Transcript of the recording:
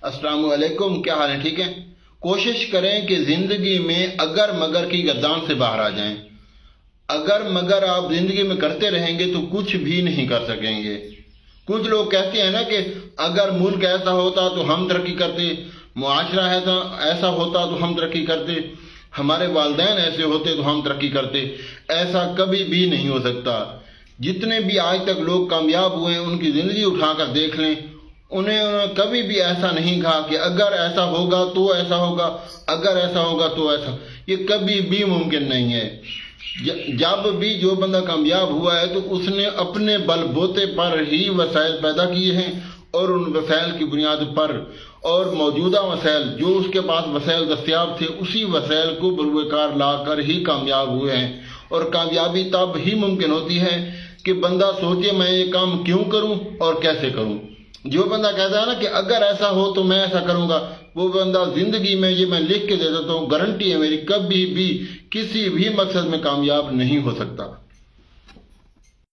السلام علیکم، کیا حال ہے؟ ٹھیک ہے؟ کوشش کریں کہ زندگی میں اگر مگر کی گردان سے باہر آ جائیں۔ اگر مگر آپ زندگی میں کرتے رہیں گے تو کچھ بھی نہیں کر سکیں گے۔ کچھ لوگ کہتے ہیں نا کہ اگر ملک ایسا ہوتا تو ہم ترقی کرتے، معاشرہ ایسا ہوتا تو ہم ترقی کرتے، ہمارے والدین ایسے ہوتے تو ہم ترقی کرتے۔ ایسا کبھی بھی نہیں ہو سکتا۔ جتنے بھی آج تک لوگ کامیاب ہوئے ہیں ان کی زندگی اٹھا کر دیکھ لیں، انہیں کبھی بھی ایسا نہیں کہا کہ اگر ایسا ہوگا تو ایسا ہوگا، اگر ایسا ہوگا تو ایسا۔ یہ کبھی بھی ممکن نہیں ہے۔ جب بھی جو بندہ کامیاب ہوا ہے تو اس نے اپنے بل بوتے پر ہی وسائل پیدا کیے ہیں، اور ان وسائل کی بنیاد پر اور موجودہ وسائل جو اس کے پاس وسائل دستیاب تھے اسی وسائل کو بروئے کار لا کر ہی کامیاب ہوئے ہیں۔ اور کامیابی تب ہی ممکن ہوتی ہے کہ بندہ سوچے میں یہ کام کیوں کروں اور کیسے کروں۔ جو بندہ کہتا ہے نا کہ اگر ایسا ہو تو میں ایسا کروں گا، وہ بندہ زندگی میں، یہ میں لکھ کے دے دیتا ہوں، گارنٹی ہے میری، کبھی بھی کسی بھی مقصد میں کامیاب نہیں ہو سکتا۔